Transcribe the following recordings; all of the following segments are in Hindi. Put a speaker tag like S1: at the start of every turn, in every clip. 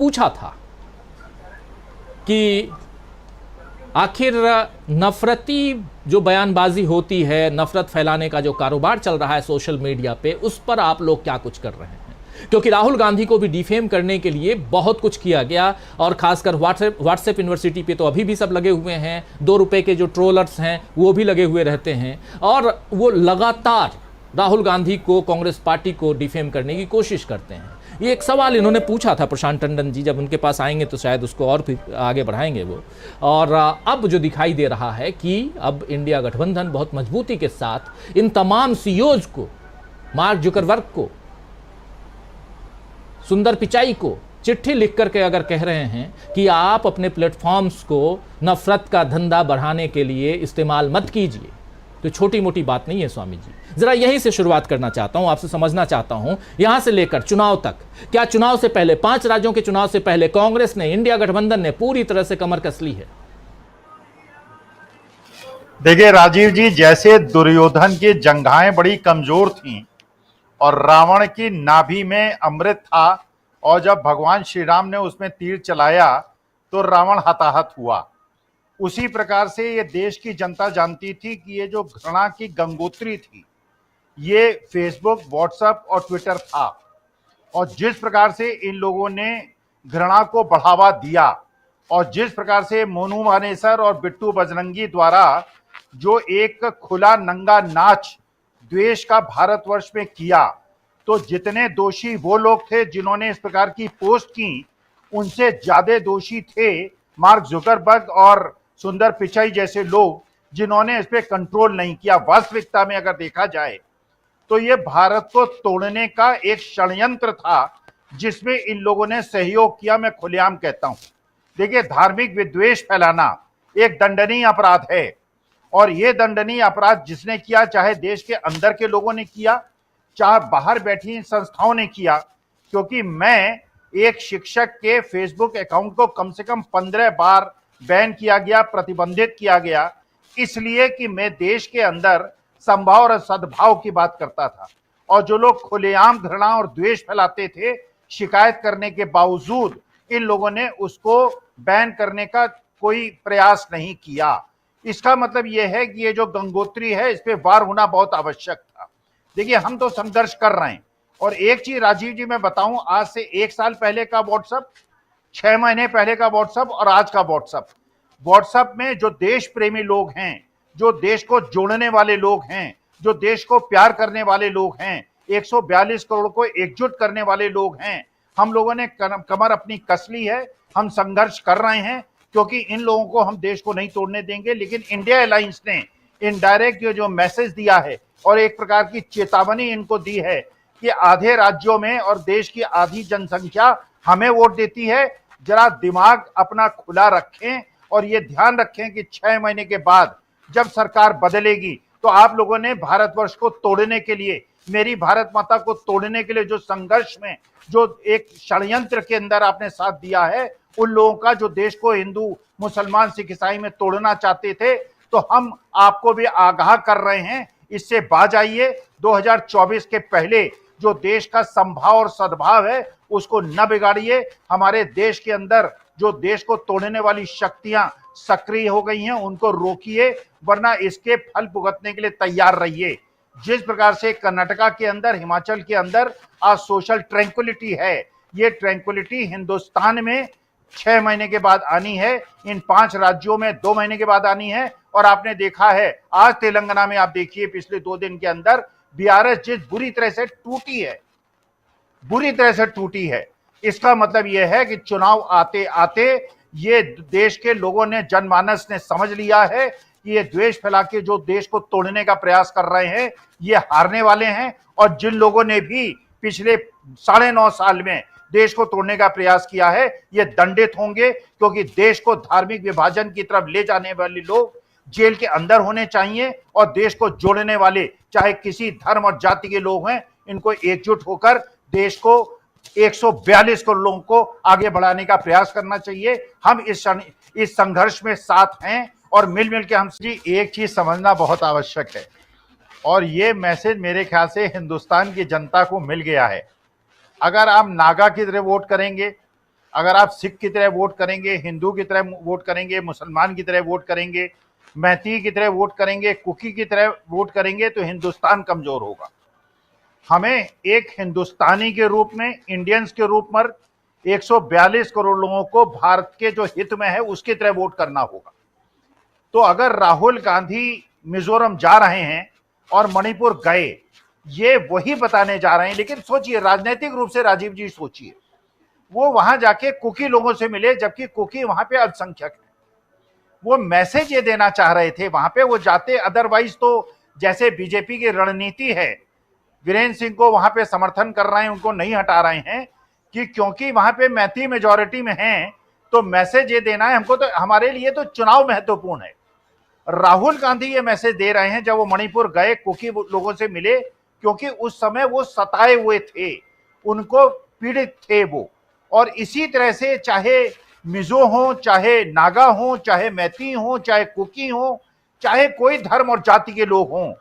S1: पूछा था कि आखिर नफरती जो बयानबाजी होती है, नफरत फैलाने का जो कारोबार चल रहा है सोशल मीडिया पे, उस पर आप लोग क्या कुछ कर रहे हैं? क्योंकि राहुल गांधी को भी डिफेम करने के लिए बहुत कुछ किया गया, और खासकर व्हाट्सएप यूनिवर्सिटी पे तो अभी भी सब लगे हुए हैं। 2 रुपए के जो ट्रोलर्स हैं वो भी लगे हुए रहते हैं, और वो लगातार राहुल गांधी को, कांग्रेस पार्टी को डिफेम करने की कोशिश करते हैं। ये एक सवाल इन्होंने पूछा था प्रशांत टंडन जी, जब उनके पास आएंगे तो शायद उसको और भी आगे बढ़ाएंगे वो। और अब जो दिखाई दे रहा है कि अब इंडिया गठबंधन बहुत मजबूती के साथ इन तमाम सीईओज को, मार्क जुकरबर्ग को, सुंदर पिचाई को चिट्ठी लिख करके अगर कह रहे हैं कि आप अपने प्लेटफॉर्म्स को नफरत का धंधा बढ़ाने के लिए इस्तेमाल मत कीजिए, तो छोटी मोटी बात नहीं है स्वामी जी। जरा यहीं से शुरुआत करना चाहता हूं, आपसे समझना चाहता हूं, यहां से लेकर चुनाव तक, क्या चुनाव से पहले, 5 राज्यों के चुनाव से पहले कांग्रेस ने, इंडिया गठबंधन ने पूरी तरह से कमर कस ली है?
S2: देखिए राजीव जी, जैसे दुर्योधन की जंघाएं बड़ी कमजोर थीं और रावण की नाभि में अमृत था, और जब भगवान श्री राम ने उसमें तीर चलाया तो रावण हताहत हुआ। उसी प्रकार से ये देश की जनता जानती थी कि ये जो घृणा की गंगोत्री थी, ये फेसबुक, व्हाट्सएप और ट्विटर था। और जिस प्रकार से इन लोगों ने घृणा को बढ़ावा दिया, और जिस प्रकार से मोनू मानेसर और बिट्टू बजरंगी द्वारा जो एक खुला नंगा नाच द्वेष का भारतवर्ष में किया, तो जितने दोषी वो लोग थे जिन्होंने इस प्रकार की पोस्ट की, उनसे ज्यादा दोषी थे मार्क जुकरबर्ग और सुंदर पिचाई जैसे लोग, जिन्होंने इस पे कंट्रोल नहीं किया। वास्तविकता में अगर देखा जाए तो ये भारत को तोड़ने का एक षड्यंत्र था जिसमें इन लोगों ने सहयोग किया, मैं खुलेआम कहता हूं। देखिए, धार्मिक विद्वेष फैलाना एक दंडनीय अपराध है, और ये दंडनीय अपराध जिसने किया, चाहे देश के अंदर के लोगों ने किया, चाहे बाहर बैठी संस्थाओं ने किया। क्योंकि मैं एक शिक्षक के फेसबुक अकाउंट को कम से कम 15 बार बैन किया गया, प्रतिबंधित किया गया, इसलिए कि मैं देश के अंदर संभाव और सद्भाव की बात करता था। और जो लोग खुलेआम घृणा और द्वेष फैलाते थे, शिकायत करने के बावजूद इन लोगों ने उसको बैन करने का कोई प्रयास नहीं किया। इसका मतलब यह है कि ये जो गंगोत्री है, इस पे वार होना बहुत आवश्यक था। देखिए, हम तो संघर्ष कर रहे हैं। और एक चीज राजीव जी मैं बताऊं, आज से 1 साल पहले का व्हाट्सएप, 6 महीने पहले का व्हाट्सएप और आज का व्हाट्सएप में जो देश प्रेमी लोग हैं, जो देश को जोड़ने वाले लोग हैं, जो देश को प्यार करने वाले लोग हैं, 142 करोड़ को एकजुट करने वाले लोग हैं, हम लोगों ने कमर अपनी कस ली है। हम संघर्ष कर रहे हैं क्योंकि इन लोगों को हम देश को नहीं तोड़ने देंगे। लेकिन इंडिया अलायंस ने इनडायरेक्ट जो मैसेज दिया है और एक प्रकार की चेतावनी इनको दी है कि आधे राज्यों में और देश की आधी जनसंख्या हमें वोट देती है। जरा दिमाग अपना खुला रखें और ये ध्यान रखें कि 6 महीने के बाद जब सरकार बदलेगी तो आप लोगों ने भारतवर्ष को तोड़ने के लिए, मेरी भारत माता को तोड़ने के लिए जो संघर्ष में, जो एक षड्यंत्र के अंदर आपने साथ दिया है, उन लोगों का जो देश को हिंदू, मुसलमान, सिख, ईसाई में तोड़ना चाहते थे, तो हम आपको भी आगाह कर रहे हैं, इससे बाज आइए। 2024 के पहले जो देश का संभाव और सद्भाव है उसको न बिगाड़िए। हमारे देश के अंदर जो देश को तोड़ने वाली शक्तियां सक्रिय हो गई हैं, उनको रोकिए, वरना इसके फल भुगतने के लिए तैयार रहिए। जिस प्रकार से कर्नाटका के अंदर, हिमाचल के अंदर आज सोशल ट्रैंक्विलिटी है, ये ट्रैंक्विलिटी हिंदुस्तान में 6 महीने के बाद आनी है, इन 5 राज्यों में 2 महीने के बाद आनी है। और आपने देखा है आज तेलंगाना में, आप देखिए पिछले 2 दिन के अंदर बीआरएस जिस बुरी तरह से टूटी है, बुरी तरह से टूटी है। इसका मतलब यह है कि चुनाव आते आते ये देश के लोगों ने, जनमानस ने समझ लिया है कि ये द्वेष फैला के जो देश को तोड़ने का प्रयास कर रहे हैं, ये हारने वाले हैं। और जिन लोगों ने भी पिछले 9.5 साल में देश को तोड़ने का प्रयास किया है, ये दंडित होंगे। क्योंकि देश को धार्मिक विभाजन की तरफ ले जाने वाले लोग जेल के अंदर होने चाहिए, और देश को जोड़ने वाले, चाहे किसी धर्म और जाति के लोग हैं, इनको एकजुट होकर देश को 142 करोड़ लोगों को आगे बढ़ाने का प्रयास करना चाहिए। हम इस संघर्ष में साथ हैं और मिल के हम जी एक चीज समझना बहुत आवश्यक है, और ये मैसेज मेरे ख्याल से हिंदुस्तान की जनता को मिल गया है। अगर आप नागा की तरह वोट करेंगे, अगर आप सिख की तरह वोट करेंगे, हिंदू की तरह वोट करेंगे, मुसलमान की तरह वोट करेंगे, मैती की तरह वोट करेंगे, कुकी की तरह वोट करेंगे, तो हिंदुस्तान कमजोर होगा। हमें एक हिंदुस्तानी के रूप में, इंडियंस के रूप में 142 करोड़ लोगों को भारत के जो हित में है उसकी तरह वोट करना होगा। तो अगर राहुल गांधी मिजोरम जा रहे हैं और मणिपुर गए, ये वही बताने जा रहे हैं। लेकिन सोचिए, राजनीतिक रूप से राजीव जी सोचिए, वो वहां जाके कुकी लोगों से मिले, जबकि कुकी वहां पे अल्पसंख्यक है। वो मैसेज ये देना चाह रहे थे वहां पे वो जाते। अदरवाइज तो जैसे बीजेपी की रणनीति है, वीरेंद्र सिंह को वहां पे समर्थन कर रहे हैं, उनको नहीं हटा रहे हैं, कि क्योंकि वहां पे मैती मेजॉरिटी में हैं, तो मैसेज ये देना है हमको, तो हमारे लिए तो चुनाव महत्वपूर्ण है। राहुल गांधी ये मैसेज दे रहे हैं जब वो मणिपुर गए, कुकी लोगों से मिले, क्योंकि उस समय वो सताए हुए थे, उनको पीड़ित थे वो। और इसी तरह से चाहे मिजो हो, चाहे नागा हो, चाहे मैती हो, चाहे कुकी हो, चाहे कोई धर्म और जाति के लोग हों,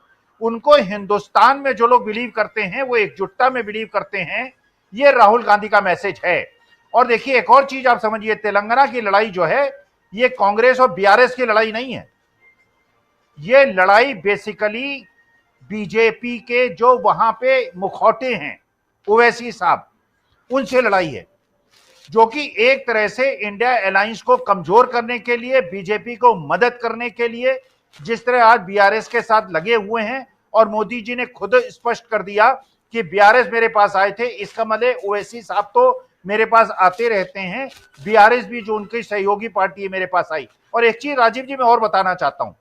S2: उनको हिंदुस्तान में जो लोग बिलीव करते हैं वो एकजुटता में बिलीव करते हैं। ये राहुल गांधी का मैसेज है। और देखिए, एक और चीज आप समझिए, तेलंगाना की लड़ाई जो है, ये कांग्रेस और बीआरएस की लड़ाई नहीं है। ये लड़ाई बेसिकली बीजेपी के जो वहां पे मुखौटे हैं, ओवैसी साहब, उनसे लड़ाई है, जो कि एक तरह से इंडिया अलायंस को कमजोर करने के लिए, बीजेपी को मदद करने के लिए, जिस तरह आज बीआरएस के साथ लगे हुए हैं। और मोदी जी ने खुद स्पष्ट कर दिया कि बीआरएस मेरे पास आए थे, इसका मतलब ओवैसी साहब तो मेरे पास आते रहते हैं, बीआरएस भी जो उनकी सहयोगी पार्टी है मेरे पास आई। और एक चीज राजीव जी मैं और बताना चाहता हूं,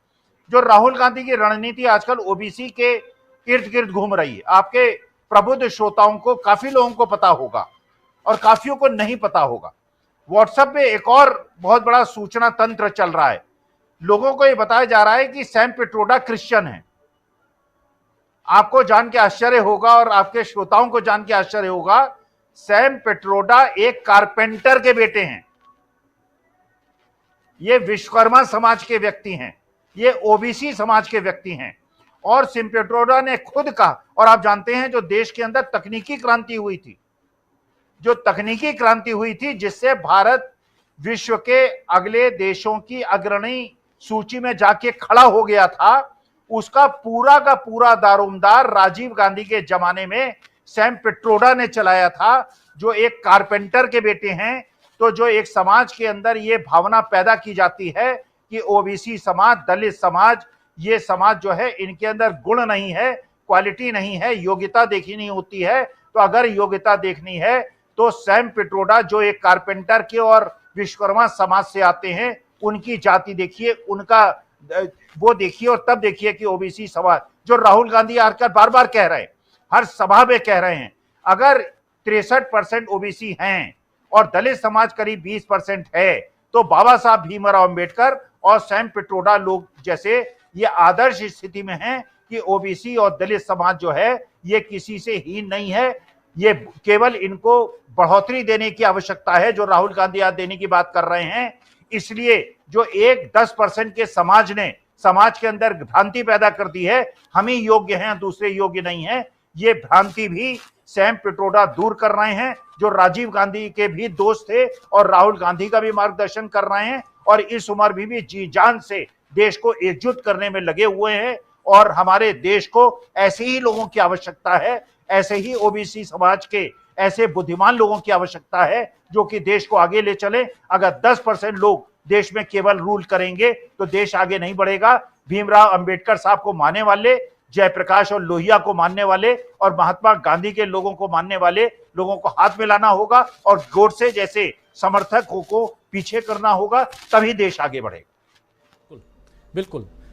S2: जो राहुल गांधी की रणनीति आजकल ओबीसी के इर्द गिर्द घूम रही है, आपके प्रबुद्ध श्रोताओं को, काफी लोगों को पता होगा और काफियों को नहीं पता होगा। व्हाट्सएप पे एक और बहुत बड़ा सूचना तंत्र चल रहा है। लोगों को यह बताया जा रहा है कि सैम पिट्रोडा क्रिश्चियन है। आपको जान के आश्चर्य होगा और आपके श्रोताओं को जान के आश्चर्य होगा, सैम पिट्रोडा एक कारपेंटर के बेटे हैं। ये विश्वकर्मा समाज के व्यक्ति हैं, ये ओबीसी समाज के व्यक्ति हैं। और सैम पिट्रोडा ने खुद कहा, और आप जानते हैं जो देश के अंदर तकनीकी क्रांति हुई थी, जो तकनीकी क्रांति हुई थी, जिससे भारत विश्व के अगले देशों की अग्रणी सूची में जाके खड़ा हो गया था, उसका पूरा का पूरा दारोमदार राजीव गांधी के जमाने में सैम पिट्रोडा ने चलाया था, जो एक कारपेंटर के बेटे हैं। तो जो एक समाज के अंदर ये भावना पैदा की जाती है कि ओबीसी समाज, दलित समाज, ये समाज जो है, इनके अंदर गुण नहीं है, क्वालिटी नहीं है, योग्यता देखनी होती है। तो अगर योग्यता देखनी है तो सैम पिट्रोडा, जो एक कारपेंटर के और विश्वकर्मा समाज से आते हैं, उनकी जाति देखिए, उनका वो देखिए, और तब देखिए कि ओबीसी समाज, जो राहुल गांधी आकर बार बार कह रहे हैं, हर सभा में कह रहे हैं, अगर 63% ओबीसी हैं और दलित समाज करीब 20% है, तो बाबा साहब भीमराव अंबेडकर और सैम पिट्रोडा लोग जैसे ये आदर्श स्थिति में हैं कि ओबीसी और दलित समाज जो है ये किसी से हीन नहीं है। ये केवल इनको बढ़ोतरी देने की आवश्यकता है, जो राहुल गांधी आज देने की बात कर रहे हैं। इसलिए जो 10% के समाज ने समाज के अंदर भ्रांति पैदा कर दी है, हम ही योग्य हैं, दूसरे योग्य नहीं है, ये भ्रांति भी सैम पिट्रोडा दूर कर रहे हैं, जो राजीव गांधी के भी दोस्त थे और राहुल गांधी का भी मार्गदर्शन कर रहे हैं, और इस उम्र भी जी जान से देश को एकजुट करने में लगे हुए हैं। और हमारे देश को ऐसे ही लोगों की आवश्यकता है, ऐसे ही ओबीसी समाज के ऐसे बुद्धिमान लोगों की आवश्यकता है, जो कि देश को आगे ले चले। अगर 10% लोग देश में केवल रूल करेंगे तो देश आगे नहीं बढ़ेगा। भीमराव अंबेडकर साहब को मानने वाले, जयप्रकाश और लोहिया को मानने वाले और महात्मा गांधी के लोगों को मानने वाले लोगों को हाथ मिलाना होगा और गोडसे जैसे समर्थकों को पीछे करना होगा, तभी देश आगे बढ़ेगा।
S1: बिल्कुल।